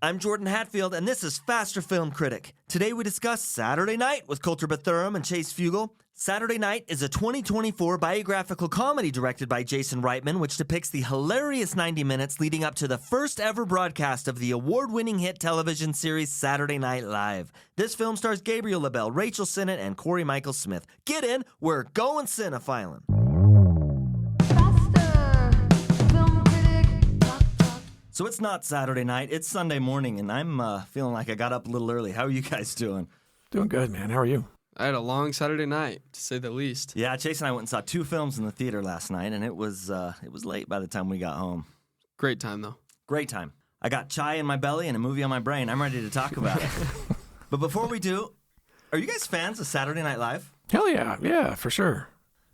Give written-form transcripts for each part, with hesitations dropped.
I'm Jordan Hatfield, and this is Faster Film Critic. Today we discuss Saturday Night with Kolter and Chase Fugel. Saturday Night is a 2024 biographical comedy directed by Jason Reitman, which depicts the hilarious 90 minutes leading up to the first ever broadcast of the award-winning hit television series Saturday Night Live. This film stars Gabriel LaBelle, Rachel Sennett, and Corey Michael Smith. Get in, we're going cinephiling. So it's not Saturday night, it's Sunday morning, and I'm feeling like I got up a little early. How are you guys doing? Doing good, man. How are you? I had a long Saturday night, to say the least. Yeah, Chase and I went and saw 2 films in the theater last night, and it was late by the time we got home. Great time, though. Great time. I got chai in my belly and a movie on my brain. I'm ready to talk about it. But before we do, are you guys fans of Saturday Night Live? Hell yeah. Yeah, for sure.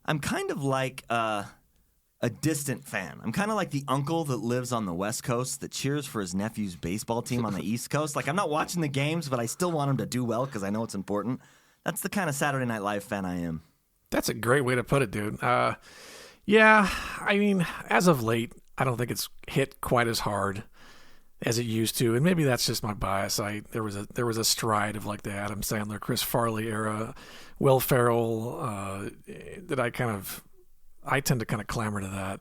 I'm kind of like a distant fan. I'm kind of like the uncle that lives on the West Coast that cheers for his nephew's baseball team on the East Coast. Like, I'm not watching the games, but I still want him to do well because I know it's important. That's the kind of Saturday Night Live fan I am. That's a great way to put it, dude. Yeah, I mean, as of late, I don't think it's hit quite as hard as it used to, and maybe that's just my bias. There was a stride of like the Adam Sandler, Chris Farley era, Will Ferrell that I tend to kind of clamor to that.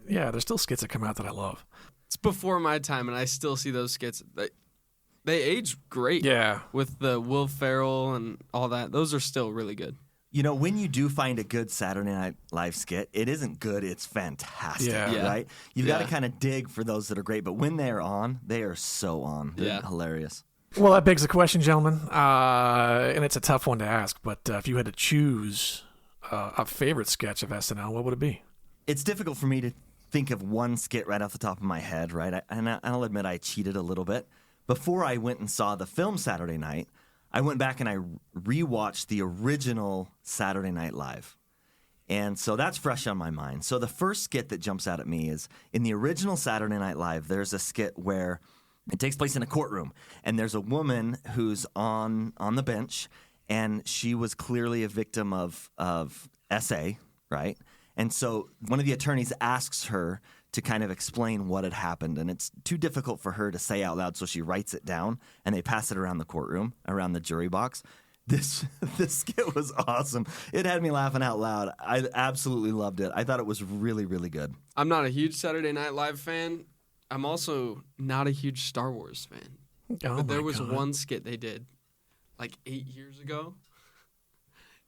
Yeah, there's still skits that come out that I love. It's before my time, and I still see those skits. They age great. Yeah. With the Will Ferrell and all that. Those are still really good. You know, when you do find a good Saturday Night Live skit, it isn't good, it's fantastic, right? You've got to kind of dig for those that are great, but when they're on, they are so on. They're hilarious. Well, that begs the question, gentlemen, and it's a tough one to ask, but if you had to choose a favorite sketch of SNL, what would it be? It's difficult for me to think of one skit right off the top of my head, right? And I'll admit I cheated a little bit. Before I went and saw the film Saturday Night, I went back and I rewatched the original Saturday Night Live. And so that's fresh on my mind. So the first skit that jumps out at me is in the original Saturday Night Live, there's a skit where it takes place in a courtroom, and there's a woman who's on the bench, and she was clearly a victim of SA, right? And so one of the attorneys asks her to kind of explain what had happened, and it's too difficult for her to say out loud, so she writes it down, and they pass it around the courtroom, around the jury box. This skit was awesome. It had me laughing out loud. I absolutely loved it. I thought it was really, really good. I'm not a huge Saturday Night Live fan. I'm also not a huge Star Wars fan. But there was one skit they did like 8 years ago,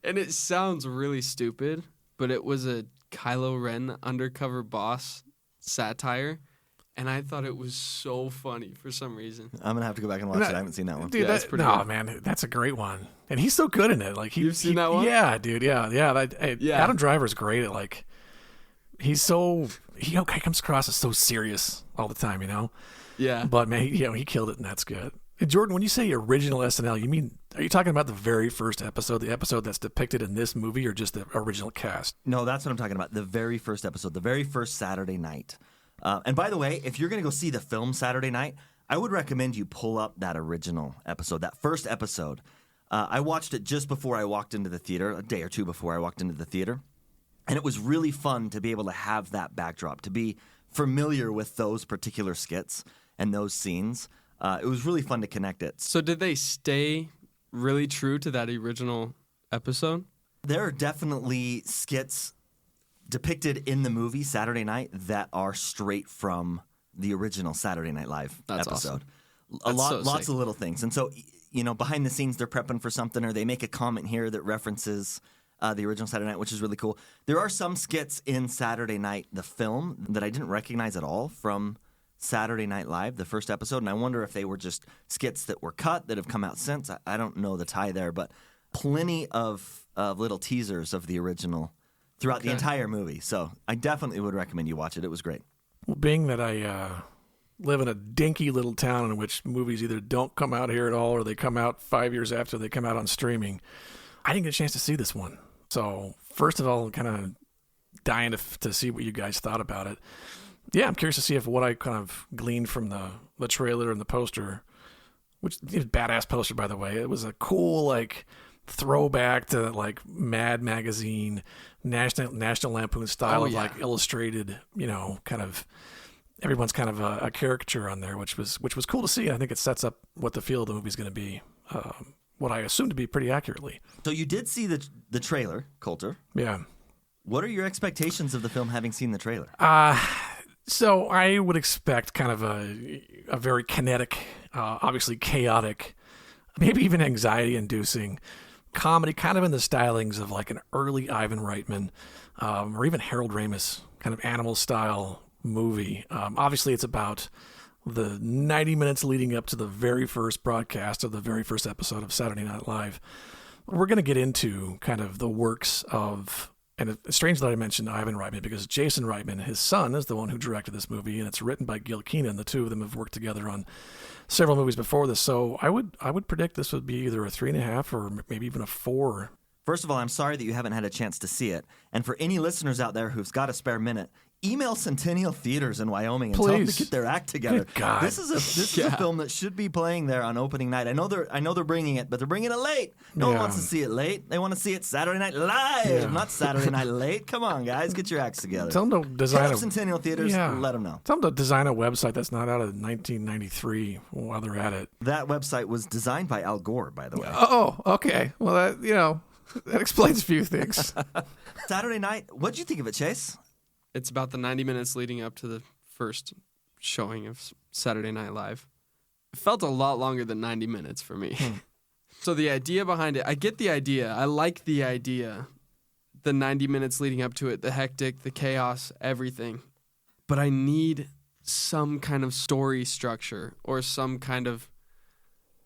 and it sounds really stupid, but it was a Kylo Ren undercover boss satire, and I thought it was so funny for some reason. I'm going to have to go back and watch it. I haven't seen that one. Dude, that's pretty good. Man, that's a great one. And he's so good in it. Like You've seen that one? Yeah, dude, yeah. Adam Driver's great at, like, he comes across as so serious all the time, you know? Yeah. But, man, he killed it, and that's good. And Jordan, when you say original SNL, are you talking about the very first episode, the episode that's depicted in this movie, or just the original cast? No, that's what I'm talking about. The very first episode, the very first Saturday night. And by the way, if you're going to go see the film Saturday Night, I would recommend you pull up that original episode, that first episode. I watched it just before I walked into the theater, a day or two before I walked into the theater. And it was really fun to be able to have that backdrop, to be familiar with those particular skits and those scenes. It was really fun to connect it. So did they stay really true to that original episode? There are definitely skits depicted in the movie Saturday Night that are straight from the original Saturday Night Live episode. Awesome. Lots of little things. And so, behind the scenes, they're prepping for something, or they make a comment here that references the original Saturday Night, which is really cool. There are some skits in Saturday Night, the film, that I didn't recognize at all from Saturday Night Live, the first episode, and I wonder if they were just skits that were cut that have come out since. I don't know the tie there, but plenty of little teasers of the original throughout the entire movie. So I definitely would recommend you watch it. It was great. Well, being that I live in a dinky little town in which movies either don't come out here at all or they come out 5 years after they come out on streaming, I didn't get a chance to see this one. So first of all, kind of dying to see what you guys thought about it. Yeah, I'm curious to see if what I kind of gleaned from the trailer and the poster, which is a badass poster, by the way. It was a cool, like, throwback to, like, Mad Magazine, National Lampoon style of, like, illustrated, kind of everyone's kind of a caricature on there, which was cool to see. I think it sets up what the feel of the movie's going to be, what I assume to be pretty accurately. So you did see the trailer, Kolter. Yeah. What are your expectations of the film, having seen the trailer? So I would expect kind of a very kinetic, obviously chaotic, maybe even anxiety-inducing comedy, kind of in the stylings of like an early Ivan Reitman, or even Harold Ramis kind of animal-style movie. Obviously, it's about the 90 minutes leading up to the very first broadcast of the very first episode of Saturday Night Live. We're going to get into kind of the works of, and it's strange that I mentioned Ivan Reitman because Jason Reitman, his son, is the one who directed this movie, and it's written by Gil Kenan. The two of them have worked together on several movies before this, so I would predict this would be either a 3.5 or maybe even a 4. First of all, I'm sorry that you haven't had a chance to see it. And for any listeners out there who's got a spare minute, email Centennial Theaters in Wyoming and tell them to get their act together. Good God. This is a film that should be playing there on opening night. I know they're bringing it, but they're bringing it late. No one wants to see it late. They want to see it Saturday Night Live, not Saturday Night Late. Come on, guys, get your acts together. Tell them to design Centennial Theaters. Let them know. Tell them to design a website that's not out of 1993 while they're at it. That website was designed by Al Gore, by the way. Oh, okay. Well, that explains a few things. Saturday night. What'd you think of it, Chase? It's about the 90 minutes leading up to the first showing of Saturday Night Live. It felt a lot longer than 90 minutes for me. So the idea behind it, I get the idea. I like the idea. The 90 minutes leading up to it, the hectic, the chaos, everything. But I need some kind of story structure or some kind of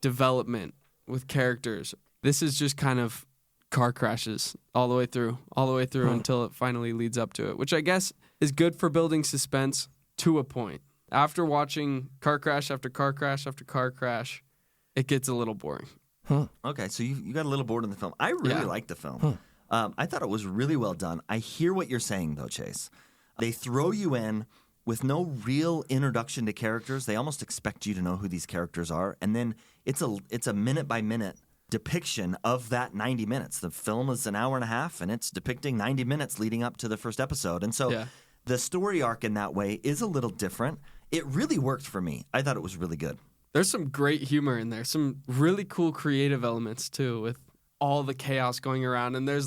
development with characters. This is just kind of car crashes all the way through until it finally leads up to it, which I guess is good for building suspense to a point. After watching car crash after car crash after car crash, it gets a little boring. Okay, so you got a little bored in the film. I really liked the film. I thought it was really well done. I hear what you're saying, though, Chase. They throw you in with no real introduction to characters. They almost expect you to know who these characters are, and then it's a minute-by-minute depiction of that 90 minutes. The film is an hour and a half, and it's depicting 90 minutes leading up to the first episode. And so the story arc in that way is a little different. It really worked for me. I thought it was really good. There's some great humor in there, some really cool creative elements, too, with all the chaos going around. And there's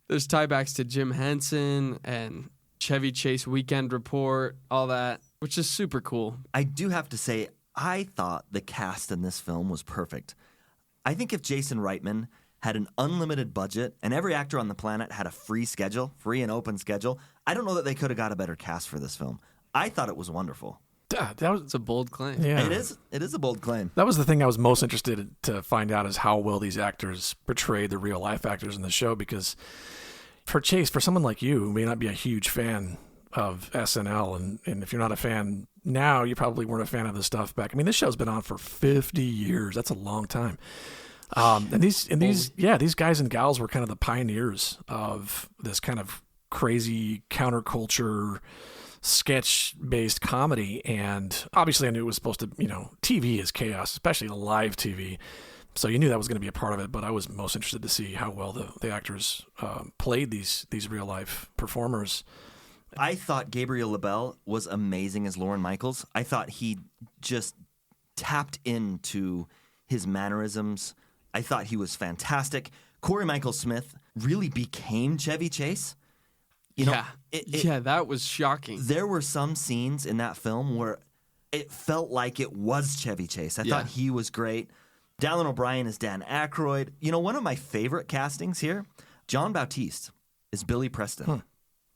tiebacks to Jim Henson and Chevy Chase Weekend Report, all that, which is super cool. I do have to say, I thought the cast in this film was perfect. I think if Jason Reitman had an unlimited budget and every actor on the planet had a free and open schedule, I don't know that they could have got a better cast for this film. I thought it was wonderful. It's a bold claim. Yeah. It is a bold claim. That was the thing I was most interested to find out is how well these actors portrayed the real life actors in the show, because for Chase, for someone like you who may not be a huge fan of SNL, and if you're not a fan now, you probably weren't a fan of the stuff back. I mean, this show's been on for 50 years. That's a long time. And these guys and gals were kind of the pioneers of this kind of crazy counterculture sketch-based comedy. And obviously I knew it was supposed to, TV is chaos, especially live TV. So you knew that was going to be a part of it, but I was most interested to see how well the actors played these real-life performers. I thought Gabriel LaBelle was amazing as Lorne Michaels. I thought he just tapped into his mannerisms. I thought he was fantastic. Corey Michael Smith really became Chevy Chase. That was shocking. There were some scenes in that film where it felt like it was Chevy Chase. I thought he was great. Dallin O'Brien is Dan Aykroyd. One of my favorite castings here, John Bautiste is Billy Preston.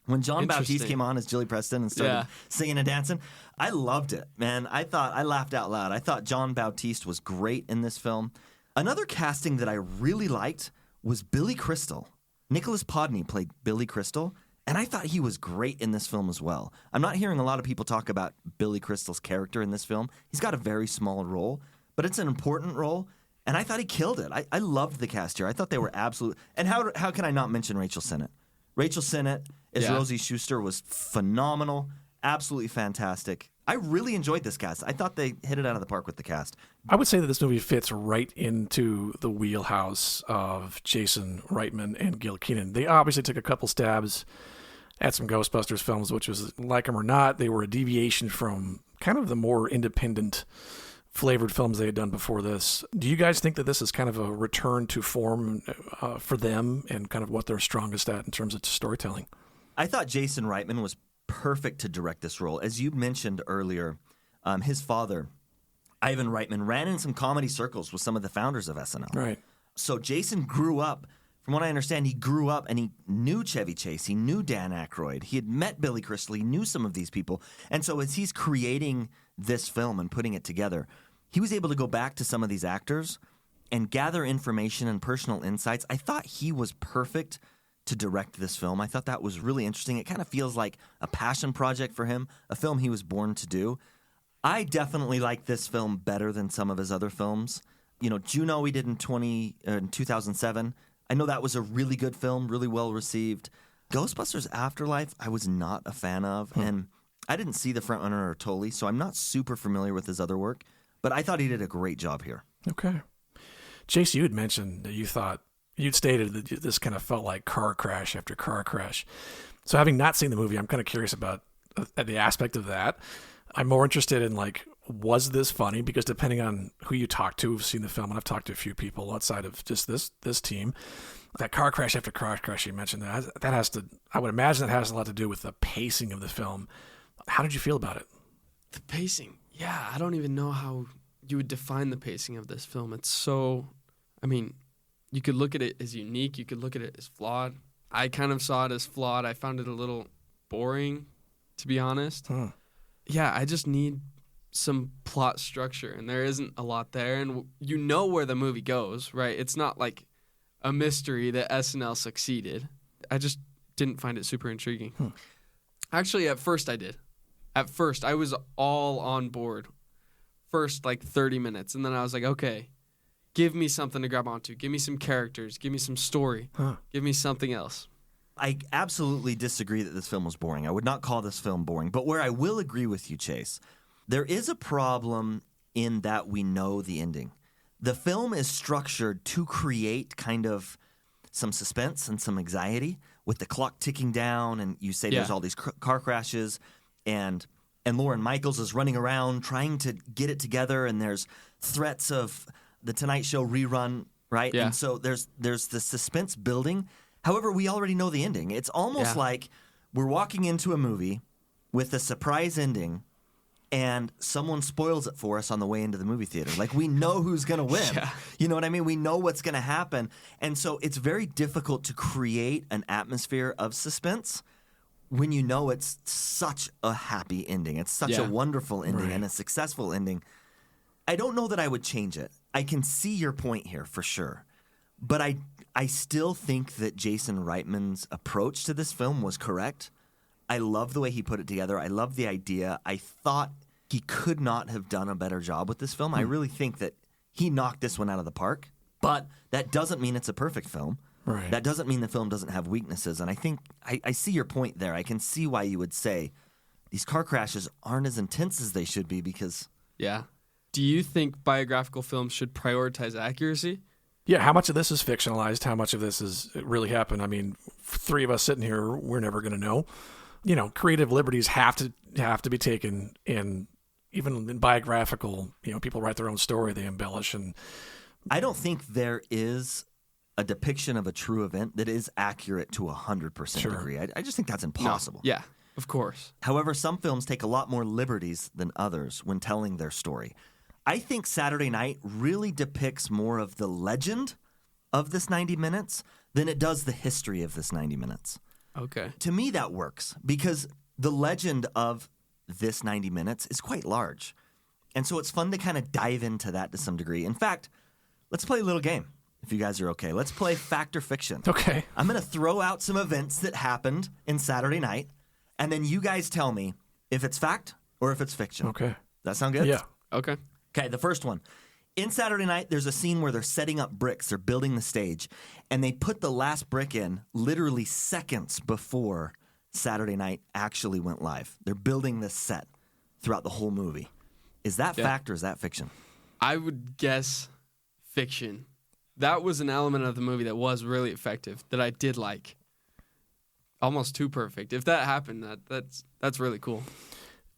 When John Bautiste came on as Billy Preston and started singing and dancing, I loved it, man. I laughed out loud. I thought John Bautiste was great in this film. Another casting that I really liked was Billy Crystal. Nicholas Podney played Billy Crystal, and I thought he was great in this film as well. I'm not hearing a lot of people talk about Billy Crystal's character in this film. He's got a very small role, but it's an important role, and I thought he killed it. I loved the cast here. I thought they were absolute. And how can I not mention Rachel Sennett? Rachel Sennett as Rosie Schuster was phenomenal, absolutely fantastic. I really enjoyed this cast. I thought they hit it out of the park with the cast. I would say that this movie fits right into the wheelhouse of Jason Reitman and Gil Kenan. They obviously took a couple stabs at some Ghostbusters films, which was, like them or not, they were a deviation from kind of the more independent flavored films they had done before this. Do you guys think that this is kind of a return to form for them and kind of what they're strongest at in terms of storytelling? I thought Jason Reitman was perfect to direct this role. As you mentioned earlier, his father, Ivan Reitman, ran in some comedy circles with some of the founders of SNL. Right. So Jason grew up, from what I understand, he grew up and he knew Chevy Chase, he knew Dan Aykroyd, he had met Billy Crystal, he knew some of these people. And so as he's creating this film and putting it together, he was able to go back to some of these actors and gather information and personal insights. I thought he was perfect to direct this film. I thought that was really interesting. It kind of feels like a passion project for him, a film he was born to do. I definitely like this film better than some of his other films. You know, Juno he did in 2007. I know that was a really good film, really well received. Ghostbusters Afterlife, I was not a fan of, and I didn't see The Frontrunner or Tully, so I'm not super familiar with his other work, but I thought he did a great job here. Okay. Chase, you had mentioned that you'd stated that this kind of felt like car crash after car crash. So having not seen the movie, I'm kind of curious about the aspect of that. I'm more interested in, like, was this funny? Because depending on who you talk to who've seen the film, and I've talked to a few people outside of just this team, that car crash after car crash you mentioned, that has to, I would imagine that has a lot to do with the pacing of the film. How did you feel about it? The pacing? Yeah, I don't even know how you would define the pacing of this film. It's so, I mean, you could look at it as unique. You could look at it as flawed. I kind of saw it as flawed. I found it a little boring, to be honest. Yeah, I just need some plot structure, and there isn't a lot there. And you know where the movie goes, right? It's not like a mystery that SNL succeeded. I just didn't find it super intriguing. Actually, at first I did. At first, I was all on board. First, like 30 minutes, and then I was like, okay, give me something to grab onto. Give me some characters. Give me some story. Give me something else. I absolutely disagree that this film was boring. I would not call this film boring. But where I will agree with you, Chase, there is a problem in that we know the ending. The film is structured to create kind of some suspense and some anxiety with the clock ticking down, and you say there's all these car crashes, and Lauren Michaels is running around trying to get it together, and there's threats of the Tonight Show rerun, right? Yeah. And so there's the suspense building. However, we already know the ending. It's almost like we're walking into a movie with a surprise ending, and someone spoils it for us on the way into the movie theater. Like, we know who's going to win. Yeah. You know what I mean? We know what's going to happen. And so it's very difficult to create an atmosphere of suspense when you know it's such a happy ending. It's such a wonderful ending and a successful ending. I don't know that I would change it. I can see your point here for sure. But I still think that Jason Reitman's approach to this film was correct. I love the way he put it together. I love the idea. I thought he could not have done a better job with this film. I really think that he knocked this one out of the park. But that doesn't mean it's a perfect film. Right. That doesn't mean the film doesn't have weaknesses. And I think I see your point there. I can see why you would say these car crashes aren't as intense as they should be because... Yeah. Do you think biographical films should prioritize accuracy? Yeah, how much of this is fictionalized? How much of this is it really happened? I mean, three of us sitting here, we're never going to know. You know, creative liberties have to be taken, and even in biographical, you know, people write their own story, they embellish, and I don't think there is a depiction of a true event that is accurate to 100% degree. I just think that's impossible. No. Yeah, of course. However, some films take a lot more liberties than others when telling their story. I think Saturday Night really depicts more of the legend of this 90 minutes than it does the history of this 90 minutes. Okay. To me, that works because the legend of this 90 minutes is quite large. And so it's fun to kind of dive into that to some degree. In fact, let's play a little game, if you guys are okay. Let's play Fact or Fiction. Okay. I'm going to throw out some events that happened in Saturday Night, and then you guys tell me if it's fact or if it's fiction. Okay. Does that sound good? Yeah. Okay. Okay, the first one. In Saturday Night, there's a scene where they're setting up bricks. They're building the stage. And they put the last brick in literally seconds before Saturday Night actually went live. They're building this set throughout the whole movie. Is that fact or is that fiction? I would guess fiction. That was an element of the movie that was really effective, that I did like. Almost too perfect. If that happened, that's really cool.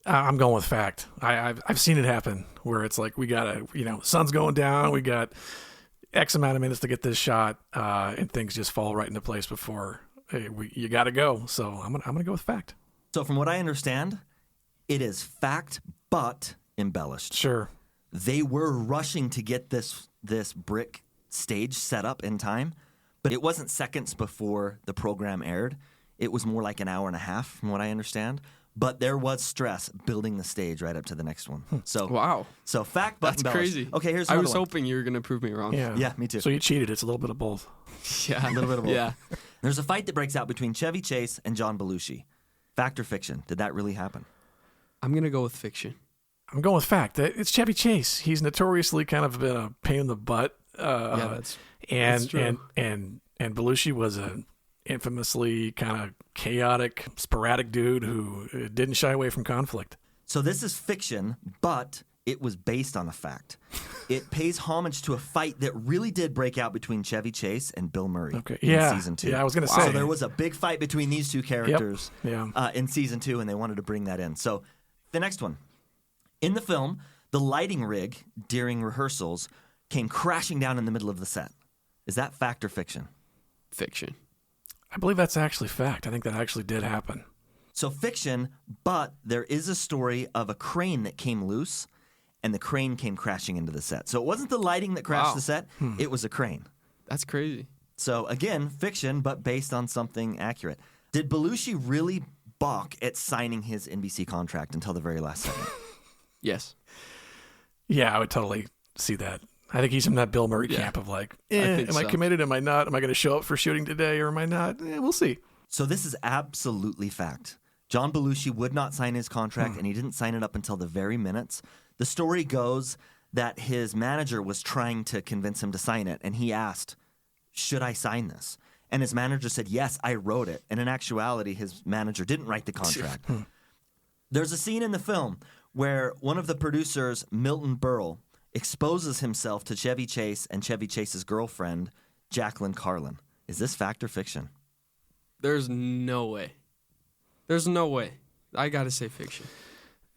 I'm going with fact. I've seen it happen where it's like we gotta, sun's going down, we got X amount of minutes to get this shot, and things just fall right into place before you gotta go. So I'm gonna go with fact. So from what I understand, it is fact, but embellished. Sure. They were rushing to get this brick stage set up in time, but it wasn't seconds before the program aired. It was more like an hour and a half, from what I understand. But there was stress building the stage right up to the next one. So wow. So fact, but that's embellished. crazy. Okay, here's another I was one. hoping you were going to prove me wrong. Yeah, me too. So you cheated. It's a little bit of both. Yeah, a little bit of both. Yeah. There's a fight that breaks out between Chevy Chase and John Belushi. Fact or fiction? Did that really happen? I'm going to go with fiction. I'm going with fact. It's Chevy Chase. He's notoriously kind of been a pain in the butt. That's true. And Belushi was a infamously kind of chaotic, sporadic dude who didn't shy away from conflict. So this is fiction, but it was based on a fact. It pays homage to a fight that really did break out between Chevy Chase and Bill Murray in season 2. Yeah, I was going to say. So there was a big fight between these two characters Yep. in season 2, and they wanted to bring that in. So the next one. In the film, the lighting rig during rehearsals came crashing down in the middle of the set. Is that fact or fiction? Fiction. I believe that's actually fact. I think that actually did happen. So fiction, but there is a story of a crane that came loose, and the crane came crashing into the set. So it wasn't the lighting that crashed the set, it was a crane. That's crazy. So again, fiction, but based on something accurate. Did Belushi really balk at signing his NBC contract until the very last second? Yes. Yeah, I would totally see that. I think he's in that Bill Murray camp of like, am I committed? Am I not? Am I going to show up for shooting today or am I not? We'll see. So this is absolutely fact. John Belushi would not sign his contract, and he didn't sign it up until the very minutes. The story goes that his manager was trying to convince him to sign it, and he asked, should I sign this? And his manager said, yes, I wrote it. And in actuality, his manager didn't write the contract. There's a scene in the film where one of the producers, Milton Berle, exposes himself to Chevy Chase and Chevy Chase's girlfriend, Jacqueline Carlin. Is this fact or fiction? There's no way. There's no way. I got to say fiction.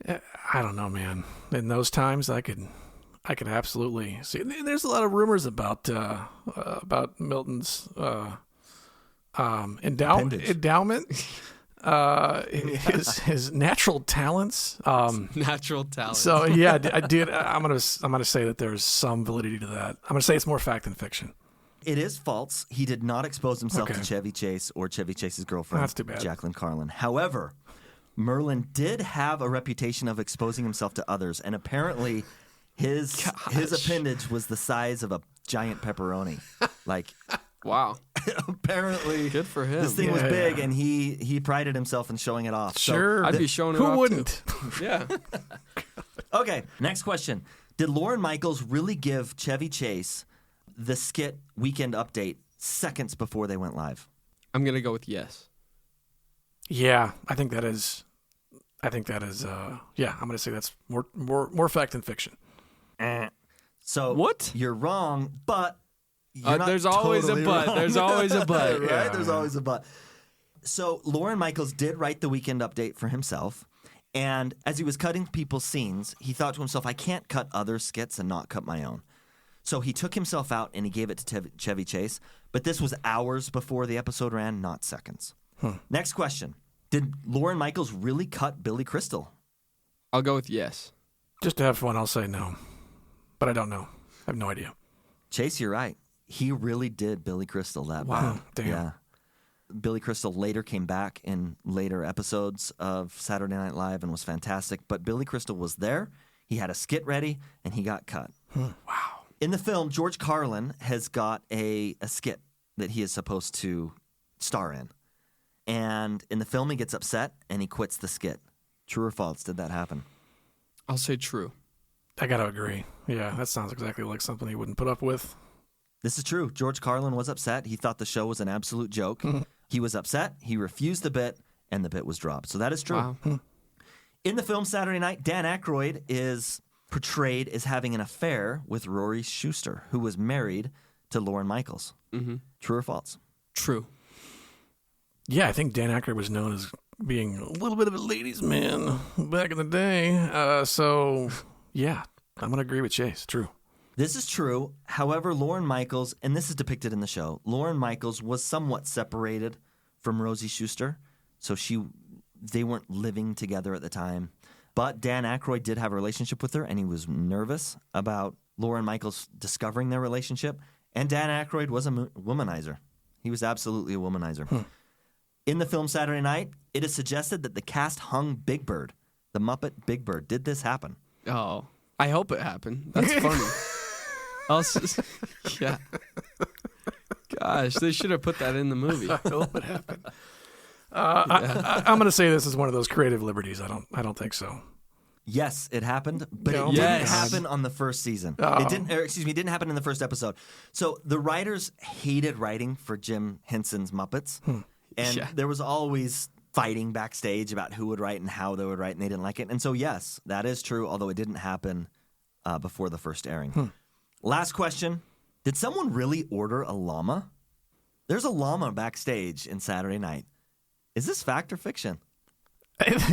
I don't know, man. In those times, I could absolutely see. There's a lot of rumors about Milton's endowment. His natural talents. Natural talents. So yeah, dude, I'm gonna say that there's some validity to that. I'm gonna say it's more fact than fiction. It is false. He did not expose himself to Chevy Chase or Chevy Chase's girlfriend, That's too bad. Jacqueline Carlin. However, Merlin did have a reputation of exposing himself to others, and apparently his appendage was the size of a giant pepperoni. Like, wow. Apparently, good for him. This thing was big, and he prided himself in showing it off. Sure, so I'd be showing it who off. Who wouldn't? Yeah. Okay, next question. Did Lorne Michaels really give Chevy Chase the skit Weekend Update seconds before they went live? I'm gonna go with yes. Yeah, I think that is. Yeah, I'm gonna say that's more fact than fiction. So what? You're wrong, but you're not there's always totally a but. wrong. There's always a but, right? yeah. There's always a but. So Lorne Michaels did write the Weekend Update for himself, and as he was cutting people's scenes, he thought to himself, "I can't cut other skits and not cut my own." So he took himself out and he gave it to Chevy Chase. But this was hours before the episode ran, not seconds. Next question. Did Lorne Michaels really cut Billy Crystal? I'll go with yes. Just to have fun, I'll say no. But I don't know. I have no idea. Chase, you're right. He really did Billy Crystal that bad. Damn. Yeah. Billy Crystal later came back in later episodes of Saturday Night Live and was fantastic. But Billy Crystal was there. He had a skit ready, and he got cut. Wow. In the film, George Carlin has got a skit that he is supposed to star in. And in the film, he gets upset and he quits the skit. True or false? Did that happen? I'll say true. I got to agree. Yeah, that sounds exactly like something he wouldn't put up with. This is true. George Carlin was upset. He thought the show was an absolute joke. He was upset. He refused the bit, and the bit was dropped. So that is true. Wow. In the film Saturday Night, Dan Aykroyd is portrayed as having an affair with Rory Schuster, who was married to Lorne Michaels. Mm-hmm. True or false? True. Yeah, I think Dan Aykroyd was known as being a little bit of a ladies' man back in the day. So, yeah, I'm going to agree with Chase. True. This is true. However, Lorne Michaels, and this is depicted in the show, Lorne Michaels was somewhat separated from Rosie Schuster. So they weren't living together at the time. But Dan Aykroyd did have a relationship with her, and he was nervous about Lorne Michaels discovering their relationship. And Dan Aykroyd was a womanizer. He was absolutely a womanizer. In the film Saturday Night, it is suggested that the cast hung Big Bird, the Muppet Big Bird. Did this happen? Oh, I hope it happened. That's funny. Yeah. Gosh, they should have put that in the movie. I hope it happened. I'm going to say this is one of those creative liberties. I don't think so. Yes, it happened, but it didn't happen on the first season. Oh. It didn't happen in the first episode. So the writers hated writing for Jim Henson's Muppets, and there was always fighting backstage about who would write and how they would write, and they didn't like it. And so, yes, that is true, although it didn't happen before the first airing. Last question. Did someone really order a llama? There's a llama backstage in Saturday Night. Is this fact or fiction?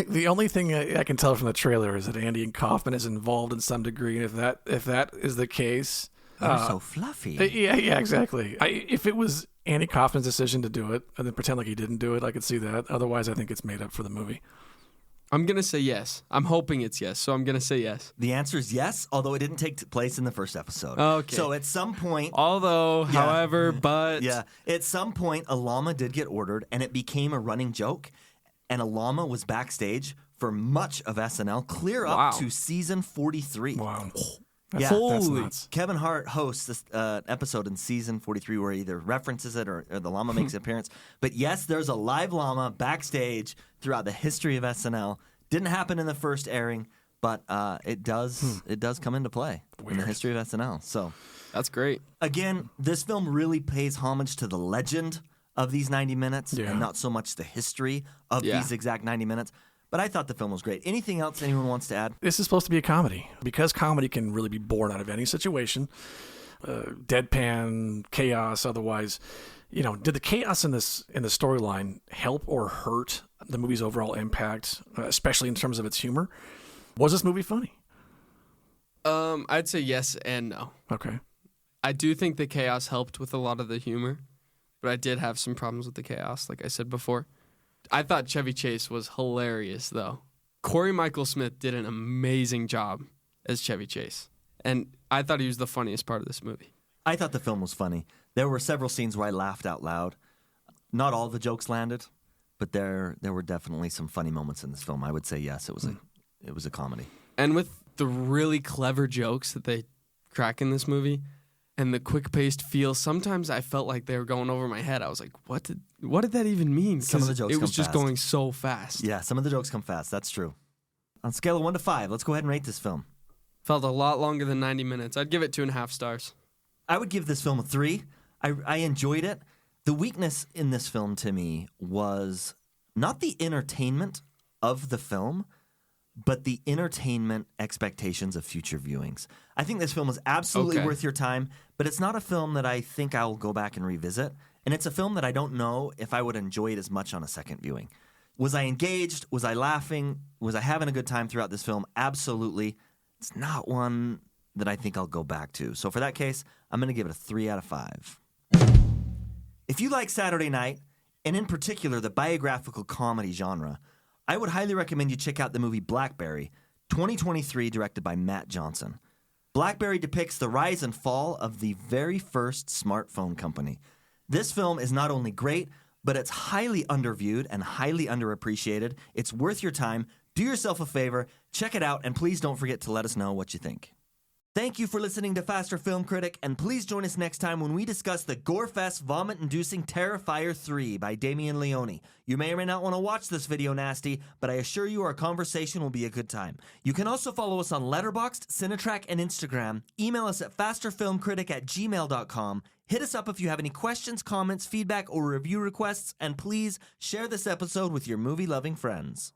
The only thing I can tell from the trailer is that Andy Kaufman is involved in some degree, and if that is the case, they're so fluffy. Yeah, exactly. If it was Andy Kaufman's decision to do it, and then pretend like he didn't do it, I could see that. Otherwise, I think it's made up for the movie. I'm going to say yes. I'm hoping it's yes, so I'm going to say yes. The answer is yes, although it didn't take place in the first episode. Okay. So at some point... however, but... Yeah. At some point, a llama did get ordered, and it became a running joke, and a llama was backstage for much of SNL, clear up to season 43. Wow. That's Holy. nuts. Kevin Hart hosts this episode in season 43 where he either references it or the llama makes an appearance. But yes, there's a live llama backstage throughout the history of SNL. Didn't happen in the first airing, but it does come into play in the history of SNL. So that's great. Again, this film really pays homage to the legend of these 90 minutes and not so much the history of these exact 90 minutes. But I thought the film was great. Anything else anyone wants to add? This is supposed to be a comedy. Because comedy can really be born out of any situation. Deadpan, chaos, otherwise. Did the chaos in the storyline help or hurt the movie's overall impact, especially in terms of its humor? Was this movie funny? I'd say yes and no. Okay. I do think the chaos helped with a lot of the humor, but I did have some problems with the chaos, like I said before. I thought Chevy Chase was hilarious, though. Corey Michael Smith did an amazing job as Chevy Chase, and I thought he was the funniest part of this movie. I thought the film was funny. There were several scenes where I laughed out loud. Not all the jokes landed, but there were definitely some funny moments in this film. I would say yes, it was a comedy. And with the really clever jokes that they crack in this movie, and the quick-paced feel, sometimes I felt like they were going over my head. I was like, what did that even mean? Some of the jokes it was come just fast. going so fast. Yeah, some of the jokes come fast. That's true. On a scale of 1 to 5, let's go ahead and rate this film. Felt a lot longer than 90 minutes. I'd give it 2.5 stars. I would give this film a 3. I enjoyed it. The weakness in this film to me was not the entertainment of the film, but the entertainment expectations of future viewings. I think this film is absolutely worth your time, but it's not a film that I think I'll go back and revisit. And it's a film that I don't know if I would enjoy it as much on a second viewing. Was I engaged? Was I laughing? Was I having a good time throughout this film? Absolutely. It's not one that I think I'll go back to. So for that case, I'm going to give it a 3 out of 5. If you like Saturday Night, and in particular the biographical comedy genre, I would highly recommend you check out the movie Blackberry, 2023, directed by Matt Johnson. Blackberry depicts the rise and fall of the very first smartphone company. This film is not only great, but it's highly underviewed and highly underappreciated. It's worth your time. Do yourself a favor, check it out, and please don't forget to let us know what you think. Thank you for listening to Faster Film Critic, and please join us next time when we discuss the Gorefest Vomit-Inducing Terrifier 3 by Damien Leone. You may or may not want to watch this video nasty, but I assure you our conversation will be a good time. You can also follow us on Letterboxd, Cinetrack, and Instagram. Email us at fasterfilmcritic@gmail.com. Hit us up if you have any questions, comments, feedback, or review requests, and please share this episode with your movie-loving friends.